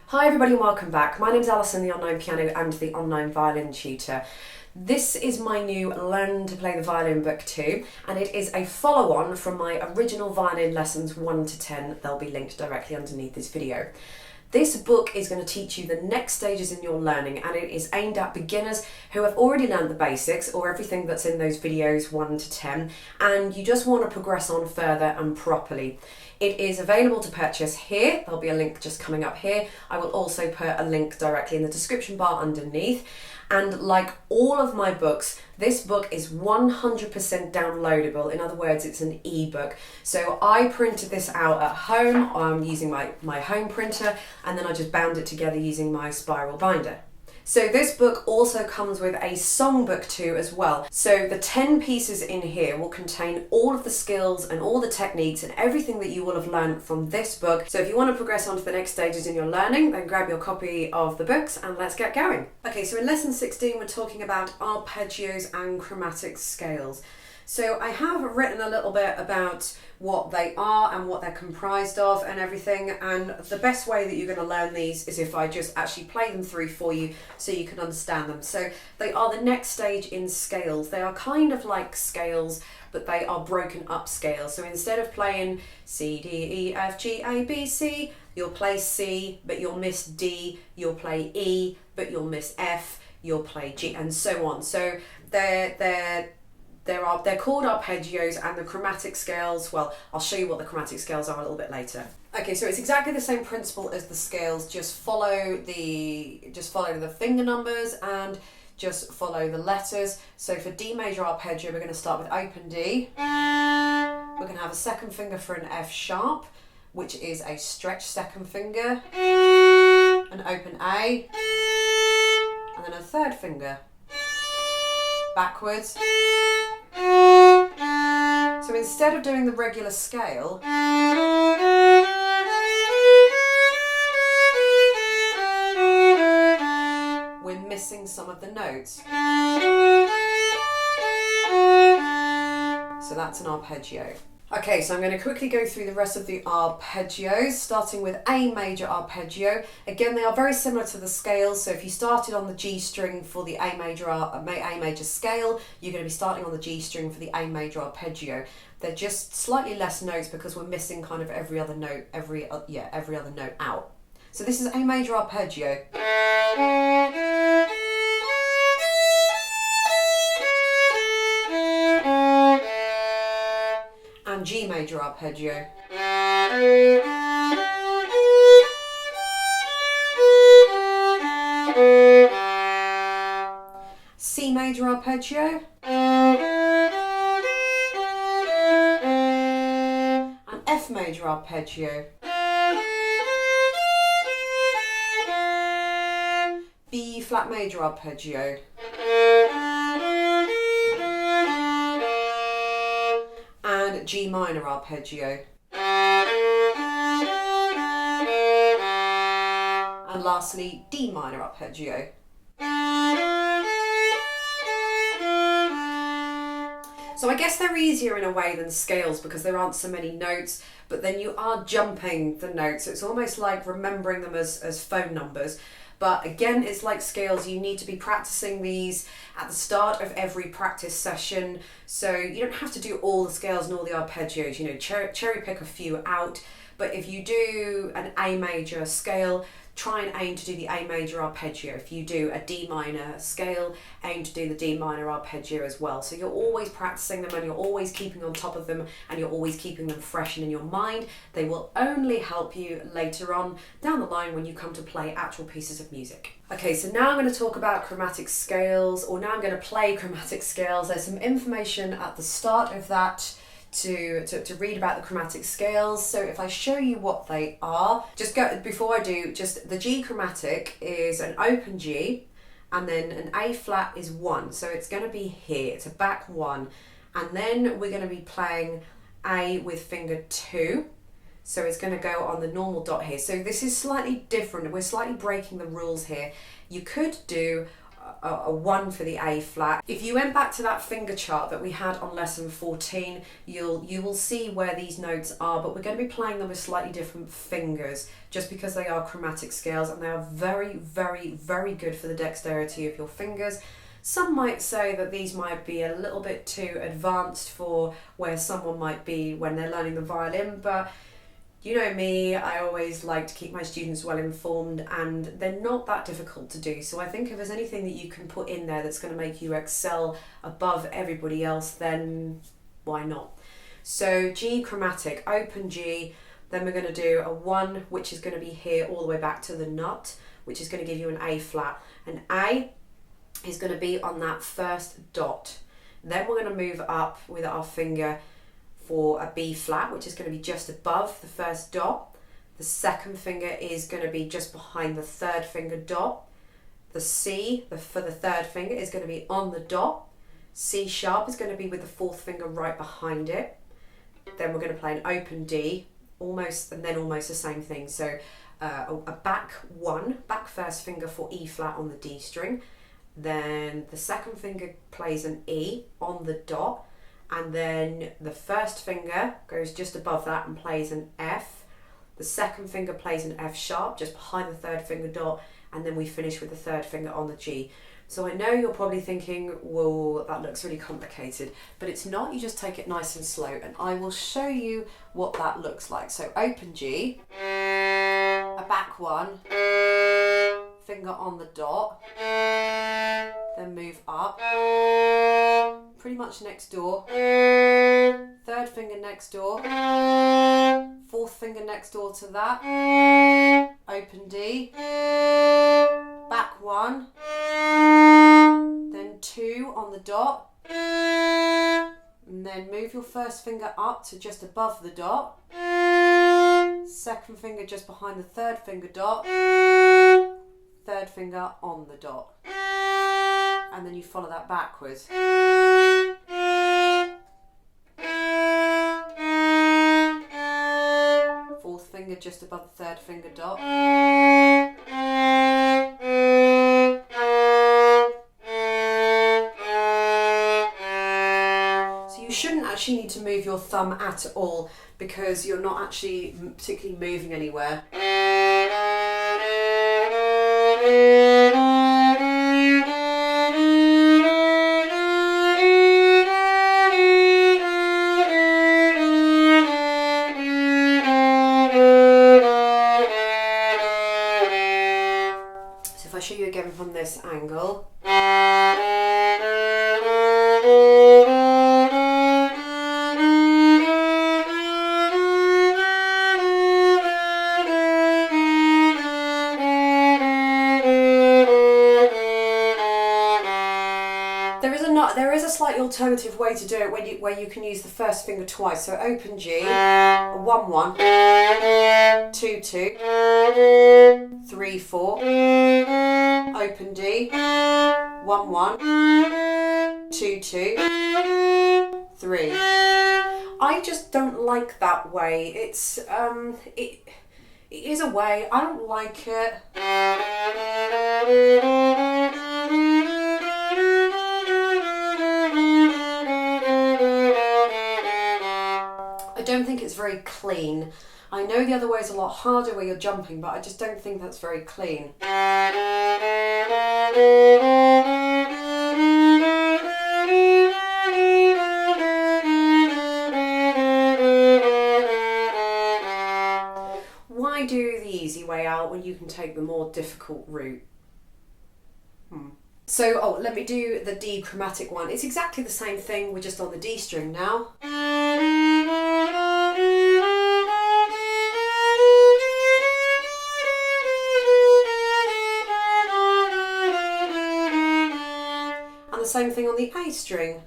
Hi everybody and welcome back. My name's Alison, the online piano and the online violin tutor. This is my new Learn to Play the Violin book 2 and it is a follow-on from my original violin lessons 1 to 10. They'll be linked directly underneath this video. This book is going to teach you the next stages in your learning and it is aimed at beginners who have already learned the basics or everything that's in those videos 1 to 10 and you just want to progress on further and properly. It is available to purchase here. There'll be a link just coming up here. I will also put a link directly in the description bar underneath. And like all of my books, this book is 100% downloadable. In other words, it's an ebook. So I printed this out at home using my home printer, and then I just bound it together using my spiral binder. So this book also comes with a songbook too as well. So the 10 pieces in here will contain all of the skills and all the techniques and everything that you will have learned from this book. So if you want to progress on to the next stages in your learning, then grab your copy of the books and let's get going. Okay, so in lesson 16 we're talking about arpeggios and chromatic scales. So I have written a little bit about what they are and what they're comprised of and everything, and the best way that you're going to learn these is if I just actually play them through for you so you can understand them. So they are the next stage in scales. They are kind of like scales, but they are broken up scales. So instead of playing C, D, E, F, G, A, B, C, you'll play C, but you'll miss D, you'll play E, but you'll miss F, you'll play G, and so on. So they're called arpeggios, and the chromatic scales, well, I'll show you what the chromatic scales are a little bit later. Okay, so it's exactly the same principle as the scales, just follow the finger numbers and just follow the letters. So for D major arpeggio, we're going to start with open D. We're going to have a second finger for an F sharp, which is a stretched second finger, an open A, and then a third finger, backwards. So instead of doing the regular scale, we're missing some of the notes. So that's an arpeggio. Okay, so I'm going to quickly go through the rest of the arpeggios, starting with A major arpeggio. Again, they are very similar to the scales, so if you started on the G string for the A major scale, you're going to be starting on the G string for the A major arpeggio. They're just slightly less notes because we're missing kind of every other note out. So this is A major arpeggio. And G major arpeggio. C major arpeggio. And F major arpeggio. B flat major arpeggio. And G minor arpeggio. And lastly, D minor arpeggio. So I guess they're easier in a way than scales because there aren't so many notes, but then you are jumping the notes. So it's almost like remembering them as phone numbers. But again, it's like scales. You need to be practicing these at the start of every practice session. So you don't have to do all the scales and all the arpeggios, you know, cherry pick a few out. But if you do an A major scale, try and aim to do the A major arpeggio. If you do a D minor scale, aim to do the D minor arpeggio as well. So you're always practicing them and you're always keeping on top of them and you're always keeping them fresh and in your mind. They will only help you later on down the line when you come to play actual pieces of music. Okay, so now I'm going to talk about chromatic scales, or now I'm going to play chromatic scales. There's some information at the start of that to read about the chromatic scales. So if I show you what they are, before I do, just the G chromatic is an open G, and then an A flat is 1. So it's going to be here, it's a back 1, and then we're going to be playing A with finger 2. So it's going to go on the normal dot here. So this is slightly different. We're slightly breaking the rules here. You could do a 1 for the A flat. If you went back to that finger chart that we had on lesson 14, you will see where these notes are, but we're going to be playing them with slightly different fingers just because they are chromatic scales, and they are very, very, very good for the dexterity of your fingers. Some might say that these might be a little bit too advanced for where someone might be when they're learning the violin, but you know me, I always like to keep my students well informed, and they're not that difficult to do. So I think if there's anything that you can put in there that's going to make you excel above everybody else, then why not? So G chromatic, open G, then we're going to do a 1, which is going to be here all the way back to the nut, which is going to give you an A flat. An A is going to be on that first dot. Then we're going to move up with our finger for a B flat, which is going to be just above the first dot. The second finger is going to be just behind the third finger dot. The C for the third finger is going to be on the dot. C sharp is going to be with the fourth finger right behind it. Then we're going to play an open D, almost, and then almost the same thing. So a back 1, back first finger for E flat on the D string. Then the second finger plays an E on the dot, and then the first finger goes just above that and plays an F. The second finger plays an F sharp just behind the third finger dot, and then we finish with the third finger on the G. So I know you're probably thinking, whoa, that looks really complicated, but it's not. You just take it nice and slow, and I will show you what that looks like. So open G, a back 1, finger on the dot, then move up, pretty much next door, third finger next door, fourth finger next door to that, open D, back 1, then 2 on the dot, and then move your first finger up to just above the dot, second finger just behind the third finger dot, third finger on the dot, and then you follow that backwards. Fourth finger just above the third finger dot. So you shouldn't actually need to move your thumb at all because you're not actually particularly moving anywhere. I'll show you again from this angle. There is a slightly alternative way to do it where you can use the first finger twice. So open G, 1-1, 2-2, 3-4, open D, 1-1, 2-2, 3. I just don't like that way. It's it is a way. I don't like it. I don't think it's very clean. I know the other way is a lot harder where you're jumping, but I just don't think that's very clean. Why do the easy way out when you can take the more difficult route? So, let me do the D chromatic one. It's exactly the same thing, we're just on the D string now. And the same thing on the A string.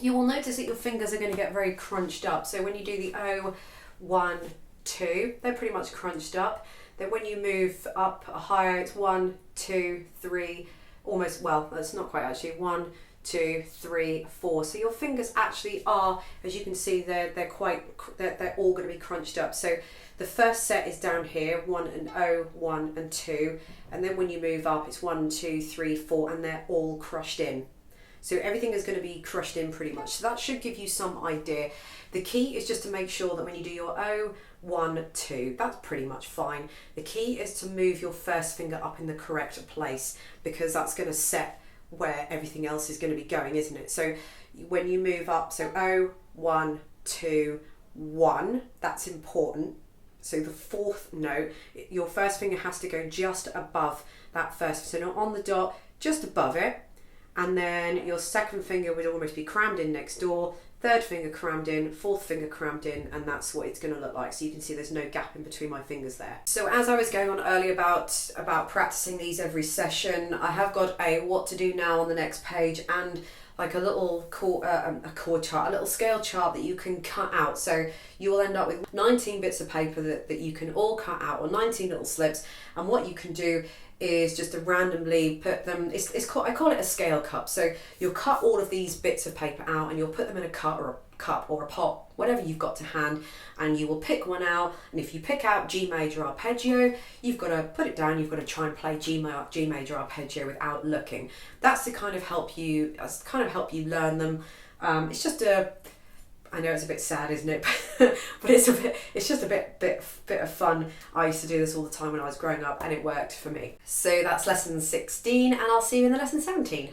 You will notice that your fingers are going to get very crunched up. So when you do the O, 1, 2, they're pretty much crunched up. Then when you move up higher, it's 1, 2, 3, almost, well, that's not quite actually, 1, 2, 3, 4. So your fingers actually are, as you can see, they're all going to be crunched up. So the first set is down here, 1 and O, 1 and 2, and then when you move up, it's 1, 2, 3, 4, and they're all crushed in. So everything is going to be crushed in pretty much. So that should give you some idea. The key is just to make sure that when you do your O, 1, 2, that's pretty much fine. The key is to move your first finger up in the correct place, because that's going to set where everything else is going to be going, isn't it? So when you move up, so O, 1, 2, 1, that's important. So the fourth note, your first finger has to go just above that first, so not on the dot, just above it. And then your second finger would almost be crammed in next door, third finger crammed in, fourth finger crammed in, and that's what it's going to look like. So you can see there's no gap in between my fingers there. So as I was going on earlier about practicing these every session, I have got a what to do now on the next page, and like a little chord chart, a little scale chart that you can cut out. So you will end up with 19 bits of paper that you can all cut out, or 19 little slips, and what you can do is just to randomly put them, I call it a scale cup. So you'll cut all of these bits of paper out and you'll put them in a cup or a pot, whatever you've got to hand, and you will pick one out. And if you pick out G major arpeggio, you've got to put it down, you've got to try and play G major arpeggio without looking. That's to kind of help you learn them. It's just I know it's a bit sad, isn't it? But it's just a bit of fun. I used to do this all the time when I was growing up, and it worked for me. So that's lesson 16, and I'll see you in the lesson 17.